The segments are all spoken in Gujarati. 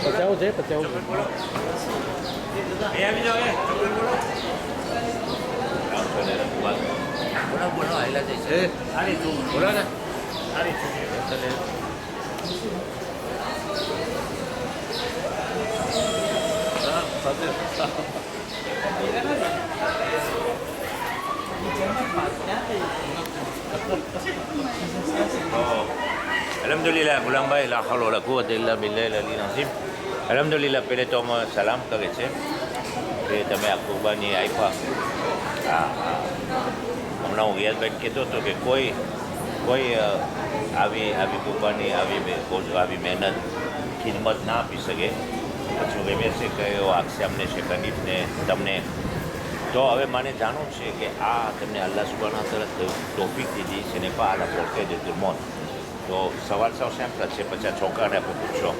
પચાવું છે 50 બોલો એ આવી જાઓ એ બોલો બોલો આયલા જાય છે સારી તું બોલો ને સારી ચાલે અલ્હમ્દુલિલ્લાહ ગુલામભાઈ લા હૌલા વલા કુવત ઇલ્લા બિલ્લાહિલ અલીલ અઝીમ. અલ્હમ્દુલિલ્લાહ પહેલે તો અમે સલામ કરે છે કે તમે આ કુરબાની આપ્યા. હમણાં હું યાદભાઈને કહેતો હતો કે કોઈ આવી કુરબાની આવી મહેનત ખિદમત ના આપી શકે. પછી હું એમ છે કે એવો આક્ષેપને શેખનીફને તમને તો હવે મને જાણવું છે કે આ તમને અલ્લાહ સુબહાના તરફ તોફીક દીધી છે ને પણ આલા પોકે de tout le monde. તો સવાલ સાવ સિમ્પલ છે. પછી છોકરાને આપણે પૂછશો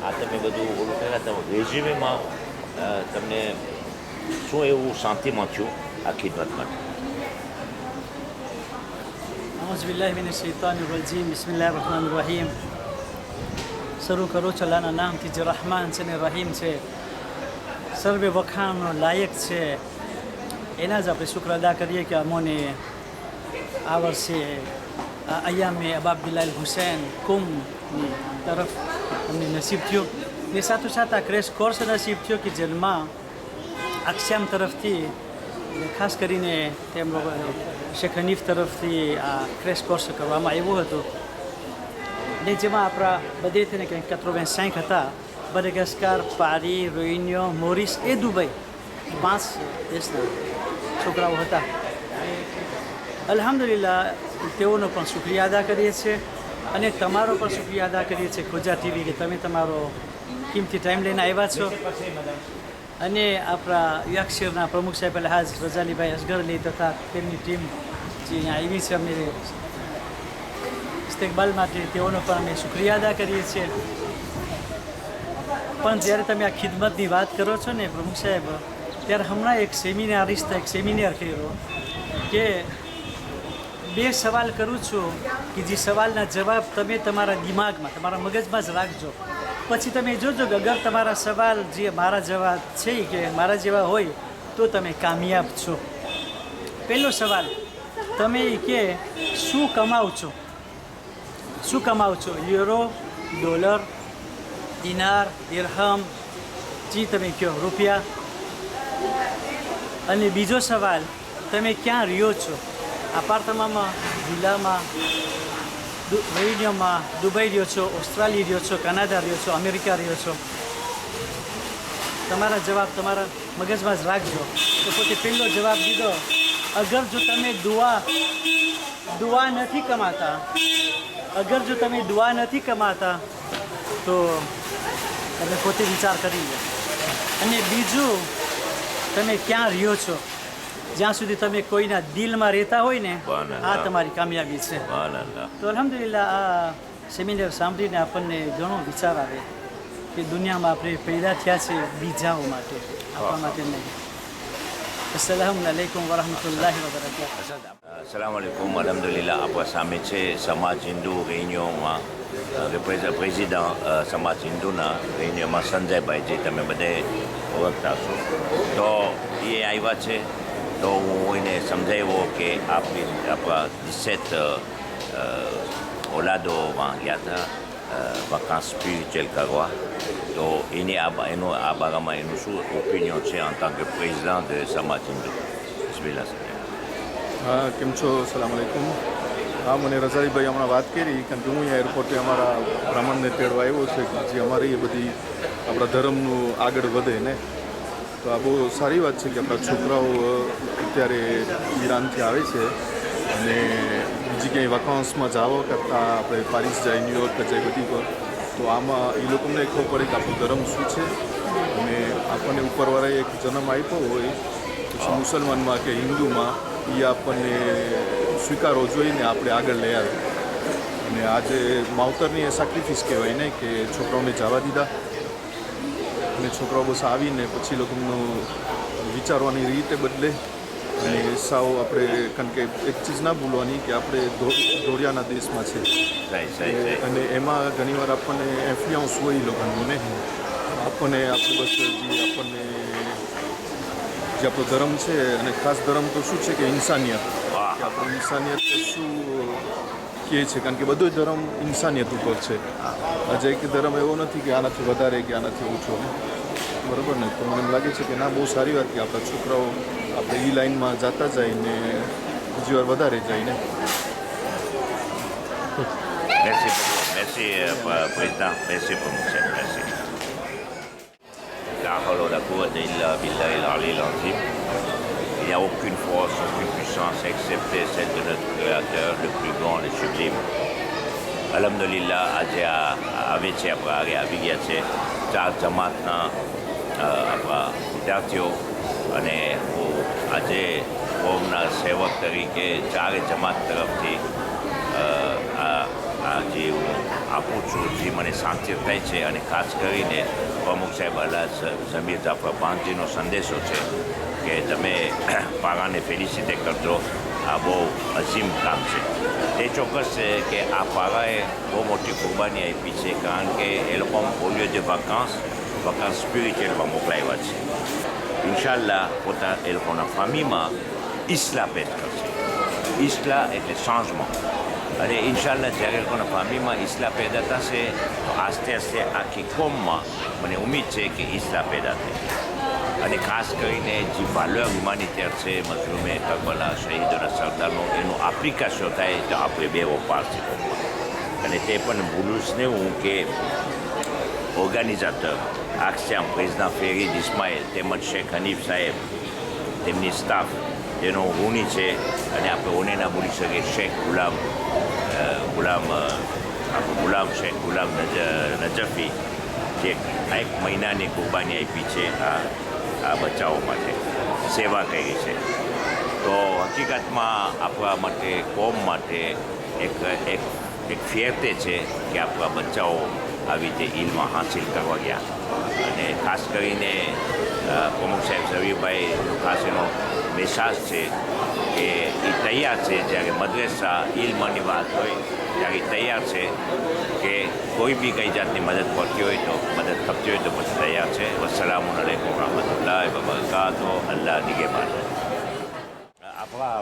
આ તમે બધું ઓલું કર્યા તમે રેઝ્યુમેમાં તમને શું એવું શાંતિમાં થયું આ ખિદમત માટે? أعوذ بالله من الشيطان الرجيم بسم الله الرحمن الرحيم. શરૂ કરું છું અલ્લાહના નામથી જે રહમાન છે ને રહીમ છે, સર્વે વખાણનો લાયક છે. એના જ આપણે શુક્ર અદા કરીએ કે અમોને આ વર્ષે અયામે અબાબ બિલાલ હુસૈન કુંભની તરફ અમને નસીબ થયો ને સાથોસાથ આ ક્રેશ કોર્સ નસીબ થયો કે જેમાં અક્ષામ તરફથી ખાસ કરીને તેમનો શેખ હનીફ તરફથી આ ક્રેશ કોર્સ કરવામાં આવ્યો હતો ને જેમાં આપણા બધે થઈને કંઈક 85 હતા. મડગાસ્કર, પારી, રોહિન્યો, મોરિસ એ દુબઈ 5 દેશના છોકરાઓ હતા. અલ્હમ્દુલિલ્લાહ તેઓનો પણ શુક્રિયા અદા કરીએ છીએ અને તમારો પણ શુક્રિયા અદા કરીએ છીએ ખોજા ટીવી કે તમે તમારો કિંમતી ટાઈમ લઈને આવ્યા છો. અને આપણા યક્ષીરના પ્રમુખ સાહેબ અલહાજ રઝાલીભાઈ અસગરલી તથા તેમની ટીમ જે અહીંયા આવી છે અમને ઇસ્તેકબાલ માટે તેઓનો પણ અમે શુક્રિયા અદા કરીએ છીએ. પણ જ્યારે તમે આ ખિદમતની વાત કરો છો ને પ્રમુખ સાહેબ, ત્યારે હમણાં એક સેમિનાર કર્યો કે 2 સવાલ કરું છું કે જે સવાલના જવાબ તમે તમારા દિમાગમાં તમારા મગજમાં જ રાખજો. પછી તમે જોજો કે અગર તમારા સવાલ જે મારા જેવા છે કે મારા જેવા હોય તો તમે કામયાબ છો. પહેલો સવાલ, તમે કે શું કમાવ છો? યુરો, ડોલર, દિનાર, દિરહમ, જી તમે કહો રૂપિયા. અને બીજો સવાલ, તમે ક્યાં રહ્યો છો? અપાર્ટમેન્ટમાં, વિલામાં, રેડિયોમાં, દુબઈ રહ્યો છો, ઓસ્ટ્રેલિયા રહ્યો છો, કનાડા રહ્યો છો, અમેરિકા રહ્યો છો? તમારા જવાબ તમારા મગજમાં જ રાખજો. તો પોતે પહેલો જવાબ દીધો, અગર જો તમે દુઆ નથી કમાતા તો તમે પોતે વિચાર કરી લો. અને બીજું, તમે ક્યાં રહ્યો છો? જ્યાં સુધી તમે કોઈના દિલમાં રહેતા હોય ને, આ તમારી કામયાબી છે. તો અલ્હમ્દુલિલ્લાહ આ સેમિનાર સાંભળીને આપણને ઘણો વિચાર આવે કે દુનિયામાં આપણે પેદા થયા છે બીજાઓ માટે, આપણા માટે નહીં. અસ્સલામુ અલૈકુમ વરહમતુલ્લાહિ વબરકાતુહ. અસલામ વાલેકુમ. અલ્હમ્દુલિલ્લાહ આપણા સામે છે સમાજ હિન્દુ રેન્યોમાં પ્રેસિડન્ટ સમાજ હિન્દુના રેન્યોમાં સંજયભાઈ, જે તમે બધે ઓળખતા છો. તો એ આવ્યા છે તો હું એને સમજાવ્યો કે આપણા 17 ઓલાદોમાં ગયા હતા વકાસ સ્પિરિચ્યુઅલ કરવા. તો એનું આ બારામાં એનું શું ઓપિનિયન છે en tant que président de સમાજ હિન્દુ? બિસ્મિલ્લાહ. હા, કેમ છો? સલામ આલેકુમ. હા, મને રઝાલીભાઈ હમણાં વાત કરી કારણ કે હું અહીંયા એરપોર્ટે અમારા બ્રાહ્મણને તેડવા આવ્યો છે જે અમારી એ બધી આપણા ધર્મનું આગળ વધે ને. તો આ બહુ સારી વાત છે કે આપણા છોકરાઓ અત્યારે ઈરાનથી આવે છે અને બીજી ક્યાંય વકાન્સમાં જવા કરતાં આપણે પારિસ જાય, ન્યુયોર્ક જાય બધી પર, તો આમાં એ લોકોને ખબર પડે કે આપણું ધર્મ શું છે અને આપણને ઉપરવાળાએ એક જન્મ આપ્યો હોય પછી મુસલમાનમાં કે હિન્દુમાં એ આપણને સ્વીકારવો જોઈએ ને આપણે આગળ લઈ આવે. અને આજે માવતરની એ સેક્રિફિસ કહેવાય ને કે છોકરાઓને જવા દીધા અને છોકરાઓ બસ આવીને પછી લોકોનું વિચારવાની રીતે બદલે અને સાવ આપણે કારણ કે એક ચીજ ના ભૂલવાની કે આપણે ધોળિયાના દેશમાં છે અને એમાં ઘણીવાર આપણને ઇન્ફ્લુઅન્સ હોય એ લોકોનું ને આપણને આપણે બસ જે આપણને જે આપણો ધર્મ છે અને ખાસ ધર્મ તો શું છે કે ઇન્સાનિયત કે આપણું ઇન્સાનિયત શું કહે છે કારણ કે બધો ધર્મ ઇન્સાનિયત ઉપર છે આજે એક ધર્મ એવો નથી કે આનાથી વધારે કે આનાથી ઓછો બરાબર ને તો મને એમ લાગે છે કે ના બહુ સારી વાત કે આપણા છોકરાઓ આપણે એ લાઈનમાં જતા જાય ને બીજી વાર વધારે જાય ને Merci, Président. Merci pour nous. Merci. La hawla wa la quwwata illa billahi al-ali al-azim. Il n'y a aucune force, aucune puissance excepté celle de notre Créateur, le plus grand, le sublime. Alhamdulillah, આજે આવે છે આપણા આગળ આવી ગયા છે 4 જમાતના આપણા વિદ્યાર્થીઓ અને હું આજે કોમના સેવક તરીકે 4 જમાત તરફથી આ જે હું આપું છું જે મને સાંત્ય થાય છે અને ખાસ કરીને પ્રમુખ સાહેબ અલ્લાહ ઝમીર જાફર પાંચજીનો સંદેશો છે કે તમે પારાને ફેલિસિટે કરજો આ બહુ અઝીમ કામ છે તે ચોક્કસ છે કે આ પારાએ બહુ મોટી કુરબાની આપી છે કારણ કે એ લોકો ઓલિયો જે વકાંસ સ્પિરિચ્યુઅલમાં મોકલાવ્યા છે ઇન્શાલ્લાહ પોતા એ લોકોના ફામીમાં ઇસ્લા પેશ કરશે ઇસ્લા એટલે ચેન્જમેન્ટ અને ઇન્શાલ્લાહ જ્યારે એ લોકોના ફામીમાં ઇસ્લા પેદા થશે તો આસ્તે આસ્તે આખી કોમમાં મને ઉમ્મીદ છે કે ઇસ્લા પેદા થશે અને ખાસ કરીને જે વાલ્યો હ્યુમાનિટેર છે મઝલૂમે કરબલા શહીદોના સરદારનો એનું એપ્લિકેશન થાય તો આપણે બે વપાર છે અને તે પણ ભૂલું જ નહીં હું કે ઓર્ગેનિઝેટર આક્ષામ પ્રેઝિડન્ટ ફેરીદ ઇસ્માઇલ તેમજ શેખ હનીફ સાહેબ તેમની સ્ટાફ તેનો ઋણી છે અને આપણે ઓને ના ભૂલી શકીએ શેખ ગુલામ શેખ ગુલામ નજફી જે 1 મહિનાની કુરબાની આપી છે આ બચાવો માટે સેવા કરી છે તો હકીકતમાં આપણા માટે કોમ માટે એક ફિયરતે છે કે આપણા બચ્ચાઓ આવી રીતે ઇલ્મ હાંસિલ કરવા ગયા અને ખાસ કરીને પ્રમુખ સાહેબ ઝવીરભાઈનો ખાસ એનો મેસાજ છે કે એ તૈયાર છે જ્યારે મદ્રેસા ઇલ્મની વાત હોય ત્યારે તૈયાર છે કે કોઈ બી કઈ જાતની મદદ પડતી હોય તો મદદ ખપતી હોય તો પછી તૈયાર છે વસ્સલામુ અલૈકુમ રહમતુલ્લાહ વબરકાતુહુ અલ્લાહ નિગેબાન આપણા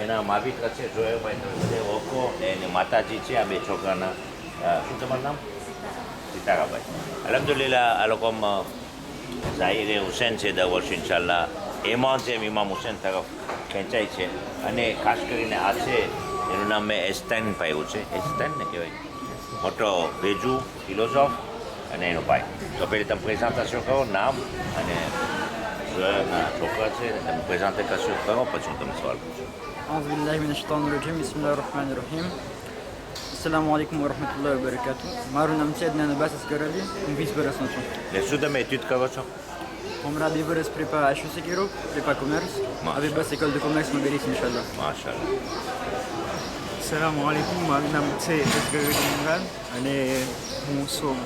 એના માવિત્ર છે જોયેભાઈ તમે બધે ઓળખો એને માતાજી છે આ બે છોકરાના શું તમારું નામ સિતારાભાઈ અલહમદુલિલ્લાહ આ લોકોમાં ઝાહિરે હુસેન છે દર વર્ષે ઇન્શાલ્લાહ એમાં જેમ ઇમામ હુસેન તરફ ખેંચાય છે અને ખાસ કરીને આ છે એનું નામ મેં એસ્ટાઇન પાયું છે એસ્ટાઇન ને કહેવાય મોટો ભેજુ ફિલોસોફ અને એનો ભાઈ તો પહેલી તમે પ્રેઝન્ટેશન કરો નામ અને છોકરા છે તમે પ્રેઝન્ટેશન કરો પછી હું તમને સવાલ પૂછું أعوذ بالله من الشيطان الرجيم بسم الله الرحمن الرحيم السلام عليكم ورحمة الله وبركاته મારું નામ છે અદનાન અબ્બાસ અસ્ગરઅલી હું 20 વર્ષનો છું ને શું તમે એટ્યુડ કરો છો હમણાં 2 વર્ષ પ્રેપા HEC કર્યો પ્રેપા કોમર્સ હવે બસ એકોલ de commerce કરીશ ઇન્શાલ્લાહ માશાલ્લાહ સલામ વાલેકુમ મારું નામ છે અસ્ગર ઇમરાન અને હું સોમ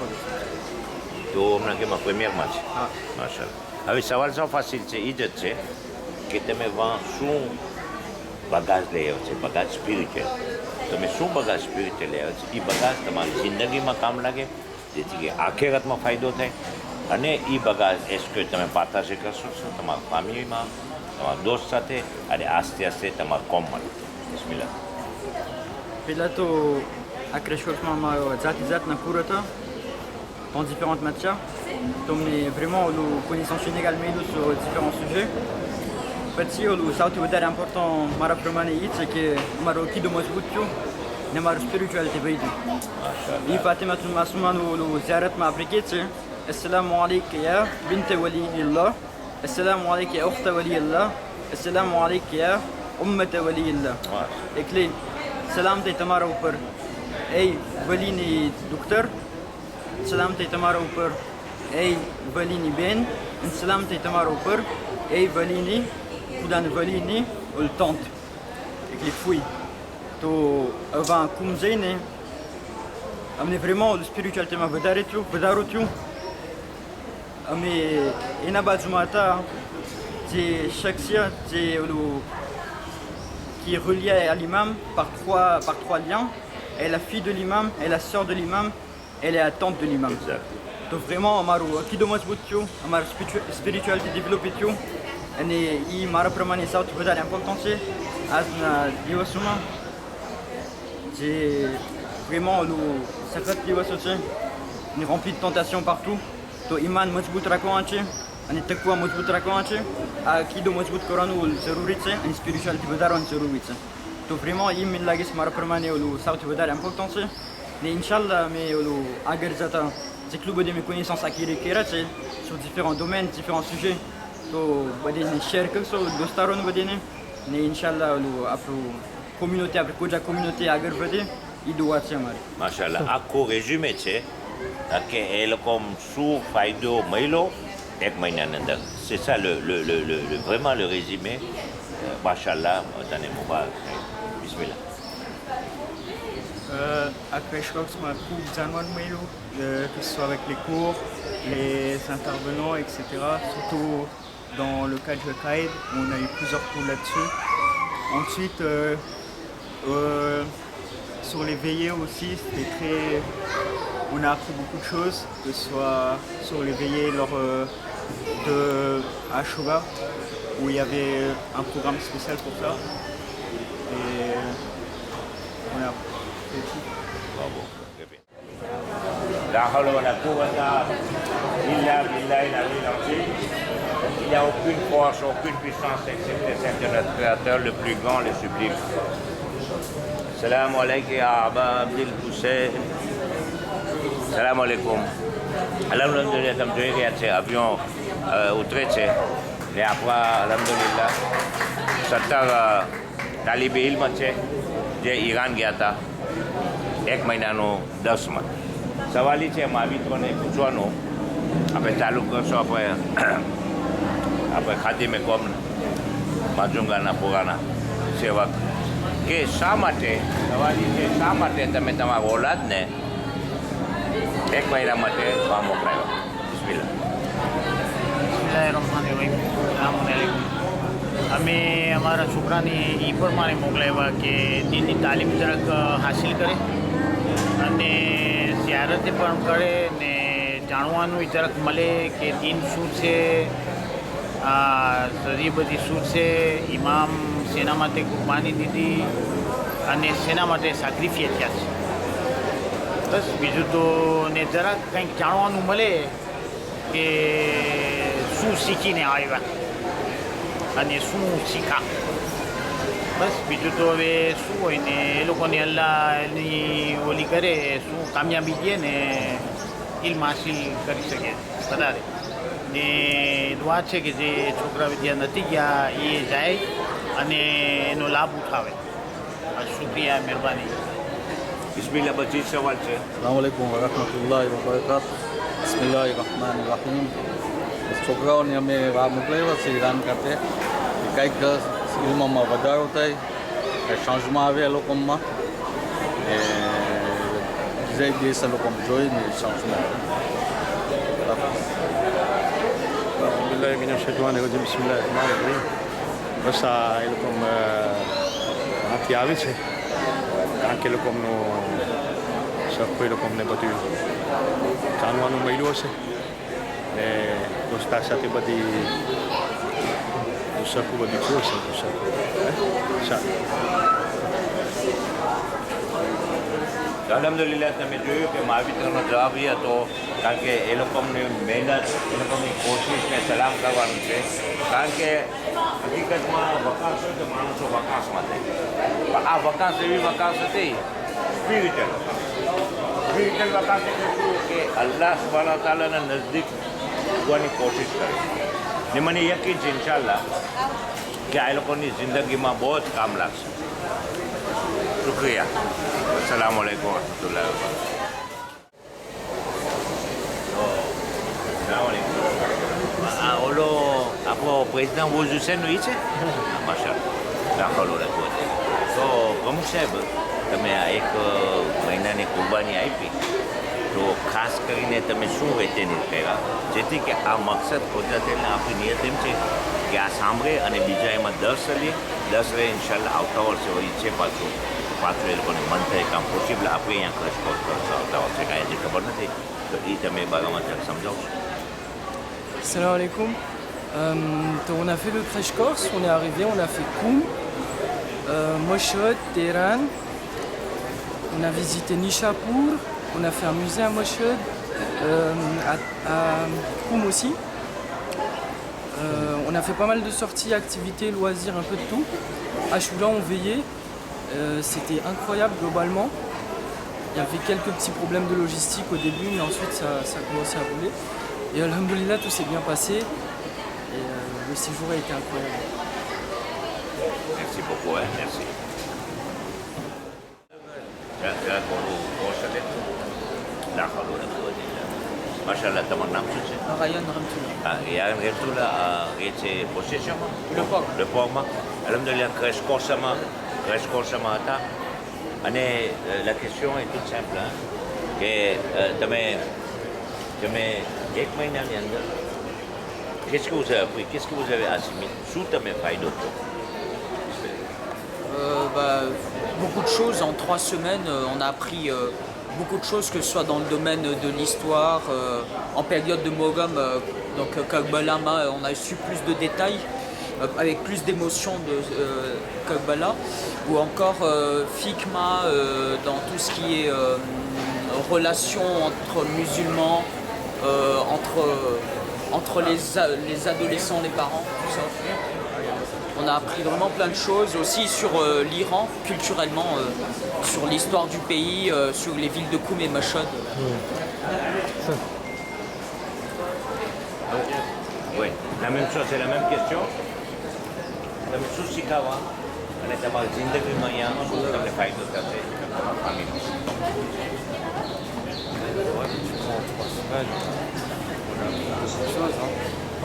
તો હમણાં કેમાં પ્રીમિયરમાં છે હા માશાલ્લાહ હવે સવાલ સૌ ફાસિલ છે એ જ છે કે તમે શું બગાજ લઈ આવ્યો છે બગાજ સ્પિરિચ્યુઅલ તમે શું બગાજ સ્પિરિચ્યુઅલ લઈ આવ્યો છે એ બગાજ તમારી જિંદગીમાં કામ લાગે જેથી કે આખેરતમાં ફાયદો થાય અને એ બગાજ એસ્કે તમે પાતાશે કરશો તમારા ફેમિલીમાં તમારા દોસ્ત સાથે અને આસ્તે આસ્તે તમારા કોમમાં બિસ્મિલ્લાહ પહેલાં તો આ ક્રેશ કોર્સમાં મારો જાતના cours હતા dans différentes matières donc mais vraiment nos connaissances générales mais nous sur différents sujets પછી ઓલું સૌથી વધારે ઇમ્પોર્ટન્ટ મારા પ્રમાણે એ છે કે અમારો કીધું મજબૂત થયું ને મારું સ્પિરિચ્યુઆલિટી વધ્યું એ ફાતિમાતુલ માસૂમાનું ઓલું ઝિયારતમાં આપણે કહે છે અસ્સલામુ અલૈકા યા બિન્ત વલીયલ્લાહ અસ્સલામુ અલૈકા યા ઉખ્ત વલીયલ્લાહ અસ્સલામુ અલૈકા યા ઉમ્મત વલીયલ્લાહ એટલે સલામતી તમારા ઉપર એ વલીની દુખ્તર સલામતી તમારા ઉપર એ વલીની બેન અને સલામતી તમારા ઉપર એ વલીની ખુદાની વલીની all tante avec les fouilles તો હવે કુમ જઈને અમને vraiment સ્પિરિચ્યુઆલિટીમાં વધારો થયું અમે એના બાજુમાં હતા c'est shakhsia, c'est qui est relié à l'imam par trois liens. Elle est la fille de l'imam, elle est la sœur de l'imam, elle est la tante de l'imam. Exact. Donc vraiment, amaru akido mazbutio, amaru spiritualité développée tio, et mara pramane ça tu veux dire important c'est asna divasuma. C'est vraiment le sacré divasuma, on est rempli de tentations partout. To iman mazbut rakoanche, on est takwa mazbut rakoanche, akido mazbut koranu zarurice, une spiritualité veut dire on zarurice. Donc vraiment, il me l'a dit mara pramane le ça tu veux dire important c'est. Mais Inch'Allah, mais agar zata, c'est club de mes connaissances acquises sur différents domaines, différents sujets. To badene share quelque chose, dostaron badene. Mais Inch'Allah, après communauté, après koja communauté agar vede, il doit être mal. Machallah, આખો રેઝ્યુમે છે કે એ લોકો શું ફાયદો મળ્યો એક મહિનાની અંદર. C'est ça vraiment le résumé. Machallah, તને મુબારક. Bismillah. Après, je crois que c'est ma coupe Zanwan Melo, que ce soit avec les cours, les intervenants, etc. Surtout dans le cadre du Qaïd, on a eu plusieurs cours là-dessus. Ensuite, sur les veillées aussi, c'était très. On a appris beaucoup de choses, que ce soit sur les veillées lors de Ashura, où il y avait un programme spécial pour ça. Et voilà. Bravo. Très bien. La hawla wa la quwwata illa billahi al-aliyyil azim. Il n'y a aucune force, aucune puissance excepté celle de notre Créateur le plus grand, le sublime. Salam alaikum ya Aba Abdul Hussein. Salam alaikum. Alhamdulillah, તમે જોઈ રહ્યા છે avion ઉતરે છે ને આપણા alhamdulillah 17 તાલિબે ઇલ્મ છે જે ઈરાન ગયા હતા 1 મહિનાનું 10માં. સવાલ એ છે એમાં મિત્રોને પૂછવાનું, આપણે ચાલુ કરશો આપણે ખાદીમે કોમ માજુંગાના પુરાના સેવક કે શા માટે સવાલ એ છે શા માટે તમે તમારા ઓલાદને 1 મહિના માટે બહાર મોકલાવ્યો? બિસ્મિલ્લાહ. બિસ્મિલ્લાહિર્રહમાનિર્રહીમ. અસ્સલામુઅલૈકુમ. અમે અમારા છોકરાને એ પ્રમાણે મોકલાવ્યા કે દીનની તાલીમ જરાક હાસિલ કરે અને ઝિયારતે પણ કરે ને જાણવાનું જરાક મળે કે દીન શું છે, શરી બધી શું છે, ઇમામ શેના માટે કુરબાની દીધી અને શેના માટે સાક્રિફાઈસ થયા છે. બસ બીજું તો ને જરાક કંઈક જાણવાનું મળે કે શું શીખીને આવ્યા અને શું શીખા. બસ બીજું તો હવે શું હોય ને એ લોકોને અલ્લાહની ઓલી કરે, શું કામયાબી દે ને ઇલ્મ હાસિલ કરી શકે વધારે. ને દુઆ છે કે જે છોકરા વિદ્યા નથી ગયા એ જાય અને એનો લાભ ઉઠાવે. શુક્રિયા, મહેરબાની. બિસ્મિલ્લાહ. પછી સવાલ છે. અસલામુઅલૈકુમ વરહમતુલ્લાહિ વબરકાત. બિસ્મિલ્લાહિર્રહમાનિર્રહીમ. છોકરાઓને અમે આ મોકલાવ્યા છે ઈરાન ખાતે કે કંઈક ઇલ્મમાં વધારો થાય, કંઈક ચાન્સમાં આવે એ લોકોમાં એ જે દેશ એ લોકો જોઈને ચાન્સમાં બિસ્મિલ્લાહિર્રહમાનિર્રહીમ. બસ આ એ લોકો ત્યાંથી આવે છે કારણ કે એ લોકોનું સરખું એ લોકોને બધું જાણવાનું મળ્યું હશે ને દોસ્તાર સાથે બધી સરખું બધું થયું હશે. સારું. અલ્હમ્દુલિલ્લાહ, તમે જોયું કે મહાવિત્રનો જવાબ એ હતો કારણ કે એ લોકોની મહેનત, એ લોકોની કોશિશને સલામ કરવાનું છે. કારણ કે હકીકતમાં વકાસ હોય તો માણસો વકાસમાં થાય, પણ આ વકાસ એવી વકાસ હતી સ્પિરિચ્યુઅલ વકાસ. સ્પિરિચ્યુઅલ વકાસ એટલે શું કે અલ્લાહ સુબ્હાનહુ તઆલાના નજદીક જોવાની કોશિશ કરે ને મને યકીન છે ઇન્શાઅલ્લાહ કે આ લોકોની જિંદગીમાં બહુ જ કામ લાગશે. શુક્રિયા. અસલામ વાલેકુમ વરહમતુલ્લાહિ વબરકાતુહ. આ ઓલો આપણો પ્રેસિડન્ટ વોઝ હુસેનનો એ છે? માશાઅલ્લાહ, દાખલ રાખવો. તો પ્રમુખ સાહેબ, તમે આ 1 મહિનાની કુરબાની આપી તો ખાસ કરીને તમે શું વેચેની કર્યા જેથી કે આ મકસદ પહોંચાડે? આપણી નિયત એમ છે કે કે આ સાંભળે અને બીજા એમાં 10 રહે ઇન્શાલ્લાહ આવતા વર્ષે વળી છે પાછું એ લોકોને મન થાય કામ પોસિબલ આપણે અહીંયા ક્રશ કોર્સ કરતા આવતા વર્ષે કાંઈ હજી ખબર નથી તો એ તમે બારામાં જરાક સમજાવશો. Salam alaikum. Donc on a fait le crash course, on est arrivé, on a fait Koum, Moshod, Téhéran, on a visité Nishapur, on a fait un musée à Moshod, à Koum aussi. On a fait pas mal de sorties, activités, loisirs, un peu de tout. À Choula on veillait, c'était incroyable globalement. Il y avait quelques petits problèmes de logistique au début, mais ensuite ça a commencé à rouler. Et alhamdoulilah, tout s'est bien passé. Et le séjour a été incroyable. Merci beaucoup, hein, merci. Machallah, તમારું નામ શું છે? Ryan Ramtoula. યાર રેતુલા એ છે પોસેશનમાં le port alhamdulillah crash course-માં હતા અને la question est toute simple hein, કે તમે એક મહિનાની અંદર qu'est-ce que vous avez appris, qu'est-ce que vous avez assimilé, શું તમે ફાયદો થયો? Beaucoup de choses. En 3 semaines, on a appris beaucoup de choses, que ce soit dans le domaine de l'histoire, en période de Mogam, donc Karbala, on a su plus de détails, avec plus d'émotion de Karbala, ou encore Fikma, dans tout ce qui est relation entre musulmans, entre les adolescents, les parents, tout ça. On a appris vraiment plein de choses aussi sur l'Iran, culturellement, sur l'histoire du pays, sur les villes de Koum et Mashhad. Oui, la même chose, c'est la même question. તમે શું શીખાવા અને તમારી જિંદગીમાં અહીંયા શું તમને ફાયદો થશે તમારા family?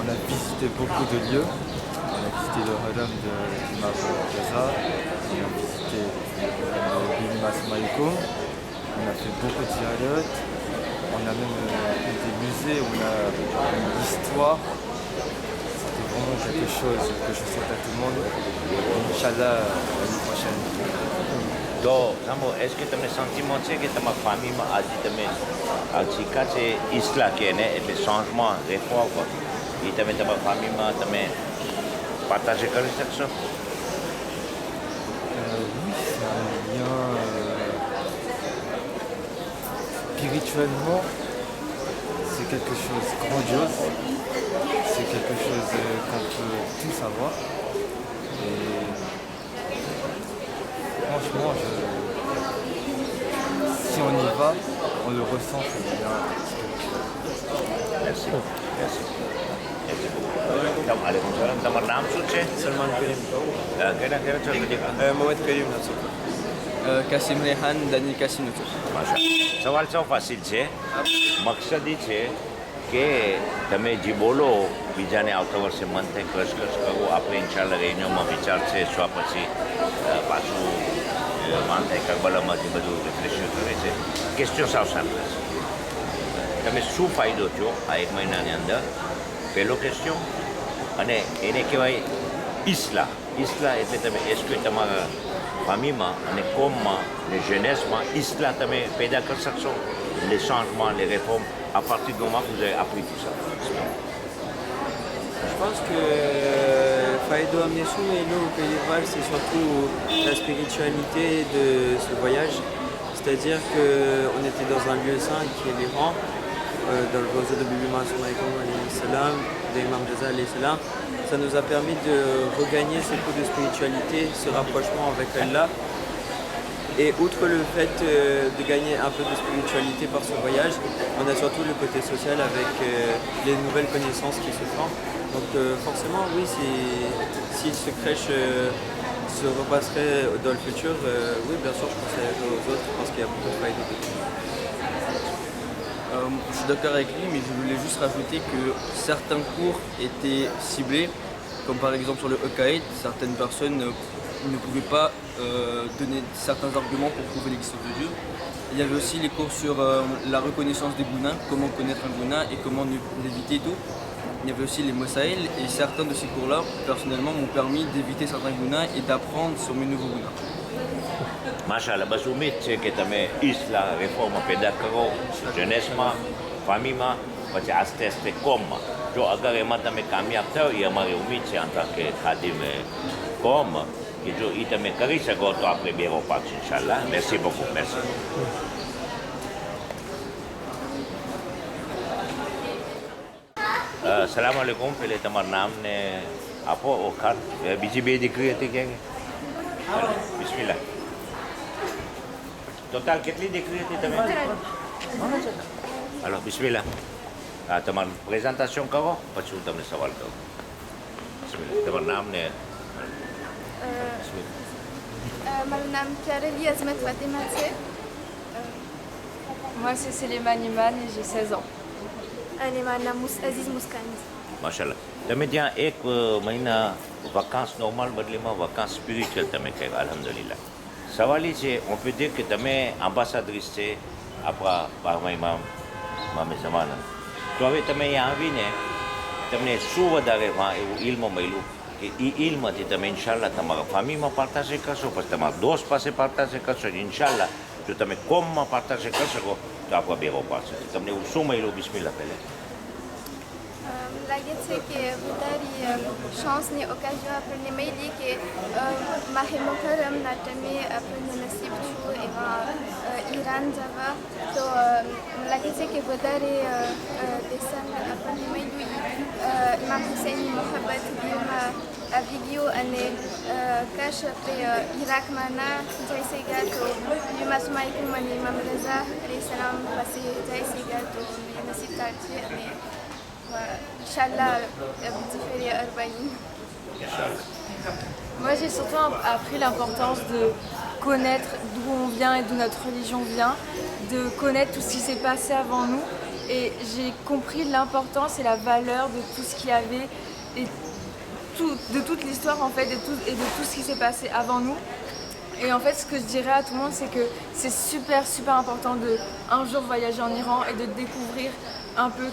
On a visité beaucoup de lieux. On a visité le haram de Imam Gaza, on a visité le Bibi Masmaïkoum, on a fait beaucoup de ziyarat, on a même eu des musées où on a eu l'histoire. C'était vraiment quelque chose que je souhaite à tout le monde. Inch'Allah, l'année prochaine. તો સાંભળો, est-ce que તમને sentiment છે કે તમારા ફેમિલીમાં આજે તમે આ શીખા છે ઇસ્લા કે એને એટલે changement, réforme, એ તમે તમારા ફેમિલીમાં તમે partager કરી શકશો? Oui, c'est un lien spirituellement, c'est quelque chose de grandiose, c'est quelque chose qu'on peut tous avoir. Et franchement, si on y va, on le ressent, c'est bien spirituel. Merci. Merci. Alaikum salam. તમારું નામ શું છે? Salman Karim. કેના છો? Mohamed Karim Nassou. Kassim Rehan, Daniel Kassim Nassou. સવાલ સૌ ફાસિલ છે. મકસદ એ છે કે તમે જે બોલો બીજાને આવતા વર્ષે મન થાય ક્રશ કરવું. આપણે ઇન્શાલ્લાહ રેન્યોમાં વિચાર છે સ્વા પછી પાછું મન થાય કરબલામાં જે બધું રિફ્રેશન કરે છે. ક્વેશ્ચન સાવ સાંભળે છે. તમે શું ફાયદો થયો આ 1 મહિનાની અંદર? પહેલો ક્વેશ્ચન. અને એને કહેવાય ઇસ્લા. એટલે તમે એસકે તમારા ફેમિલીમાં અને કોમમાં ને જેનેસમાં ઇસ્લા તમે પેદા કરી શકશો. les changements, les réformes, à partir du moment où vous avez appris tout ça. Je pense que Faido Amnesou et nous au Pays d'Ivoire, c'est surtout la spiritualité de ce voyage. C'est-à-dire qu'on était dans un lieu saint qui est l'Iran, dans le roseau de Bibi Masmaïkoum, d'Imam Gaza, ça nous a permis de regagner ce coup de spiritualité, ce rapprochement avec Allah. Et outre le fait de gagner un peu de spiritualité par ce voyage, on a surtout le côté social avec les nouvelles connaissances qui se font. Donc forcément, oui, si ce crèche se repasserait dans le futur, oui, bien sûr, je penserais aux autres, je pense qu'il y a beaucoup de failles de Je suis d'accord avec lui, mais je voulais juste rajouter que certains cours étaient ciblés, comme par exemple sur le Ekaïd, certaines personnes ne pouvaient pas donner certains arguments pour prouver l'existence de Dieu. Il y avait aussi les cours sur la reconnaissance des gounins, comment connaître un gounin et comment l'éviter et tout. il y avait aussi les Mosaïl, et certains de ces cours-là, personnellement, m'ont permis d'éviter certains gunas et d'apprendre sur mes nouveaux gunas. Mashallah, bas umid છે કે તમે ઇસ્લા રિફોર્મ પેદા કરો જનેસમાં ફામીમાં પછી આસ્તે આસ્તે કોમમાં જો અગર એમાં તમે કામયાબ થાઓ એ અમારી ઉમ્મીદ છે આંતા કે ખાદિમ કોમ કે જો એ તમે કરી શકો તો આપણે બેરો પાકશું ઇન્શાલ્લાહ. મેર્સી બકુ મેર્સી. સલામ આલેકુમ. પહેલે તમારું નામ ને આપો ઓળખાણ. બીજી બે દીકરી હતી ક્યાં બિસ્મિલ્લાહ. ટોટલ કેટલી દીકરી હતી તમે? હાલો બિસ્મિલ્લાહ. હા તમારું પ્રેઝન્ટેશન કરો પછી હું તમને સવાલ કરું. બિસ્મિલ્લાહ. તમારું નામ ને Mon nom est Kareli Azmat Fatima. Moi c'est Slimane Iman et j'ai 16 ans. Mon nom est Aziz Mouskani. માશાલ્લાહ. તમે ત્યાં એક મહિના વકાન્સ નોર્મલ બદલીમાં વકાન્સ સ્પિરિચ્યુઅલ તમે કહ્યું અલ્હમ્દુલિલ્લાહ. સવાલ એ છે on peut dire કે તમે ambassadrice છે આપણા 12મા ઇમામ મામે ઝમાના. તો હવે તમે અહીંયા આવીને તમને શું વધારે એવું ઇલ્મ મળ્યું કે એ ઇલ્મથી તમે ઇન્શાલ્લાહ તમારા ફામીમાં પાર્ટાશે કરશો પછી તમારા દોસ્ત પાસે પાર્ટાશે કરશો ઇન્શાલ્લાહ જો તમે કોમમાં પાર્ટાશે કરી શકો તો આપણો બેરો પાડશે. તમને એવું શું મળ્યું બિસ્મિલ્લાહ પહેલે? લાગે છે કે વધારે ચાન્સની ઓકેઝન આપણને મળી કે માહે મુહર્રમના ટાઈમે આપણને નસીબ છું એવા ઈરાન જવા તો લાગે છે કે વધારે દેશન આપણને મળ્યું ઇમામ હુસૈનની મોહબ્બત દિલમાં આવી ગયું અને કાશ આપણે ઈરાકમાં ના જઈ શક્યા તો માસુમા ઇકુમ અને ઇમામ રઝા અલૈહિ સલામ પાસે જઈ શક્યા તો નસીબદાર છે અને Inch'Allah, différer Arbaïn. Moi j'ai surtout appris l'importance de connaître d'où on vient et d'où notre religion vient, de connaître tout ce qui s'est passé avant nous et j'ai compris l'importance et la valeur de tout ce qu'il y avait et de toute l'histoire en fait et de tout ce qui s'est passé avant nous. Et en fait ce que je dirais à tout le monde c'est que c'est super important de un jour voyager en Iran et de découvrir un peu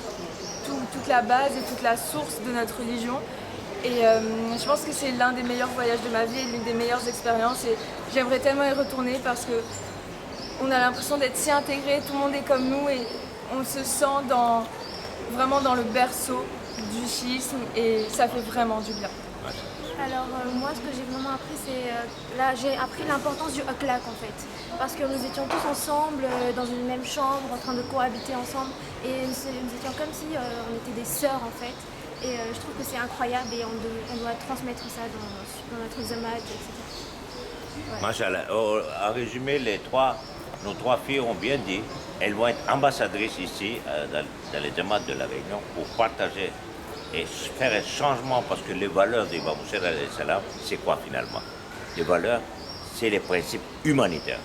toute la base et toute la source de notre religion. Et je pense que c'est l'un des meilleurs voyages de ma vie et l'une des meilleures expériences. Et j'aimerais tellement y retourner parce qu'on a l'impression d'être si intégrés, tout le monde est comme nous et on se sent vraiment dans le berceau du chiisme et ça fait vraiment du bien. Alors moi ce que j'ai vraiment appris c'est là j'ai appris l'importance du akhlaq en fait parce que nous étions tous ensemble dans une même chambre en train de cohabiter ensemble et nous étions comme si on était des sœurs en fait et je trouve que c'est incroyable et on doit transmettre ça dans notre zamat etc. Ouais. Mashallah. En résumé nos trois filles ont bien dit elles vont être ambassadrices ici dans les zamat de la Réunion pour partager et faire un changement parce que les valeurs d'Imam Hussein alayhi salam, c'est quoi finalement? Les valeurs, c'est les principes humanitaires.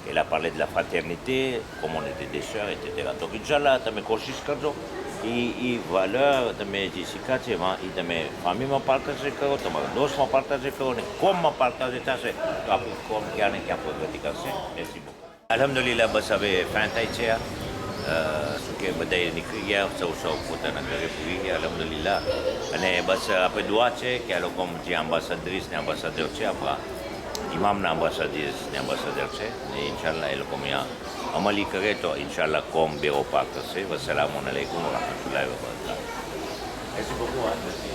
Elle a parlé de la fraternité, comme on était des sœurs, etc. Donc, Inch'Allah, tu as coché ce cadeau. Et valeurs, tu as dit, tu as famille m'a partagé, tu as dos m'a partagé, comme m'a partagé, tu as comme qui a progressé. Merci beaucoup. Alhamdulillah, vous savez, fin taïtia. Suke badai nikri ગયા સૌ પોતાના ઘરે પૂરી ગયા અલ્હમ્દુલિલ્લાહ અને બસ આપણે દુઆ છે કે આ લોકો જે એમ્બાસેડરીસ ને એમ્બાસેડર છે આપણા ઇમામના એમ્બાસેડર છે ને ઇન્શાલ્લાહ એ લોકો અહીંયા અમલી કરે તો ઇન્શાલ્લાહ કોમ બેરો પાક થશે વસલામુ અલૈકુમ વરહમતુલ્લાહિ વબરકાતુહુ. Merci beaucoup.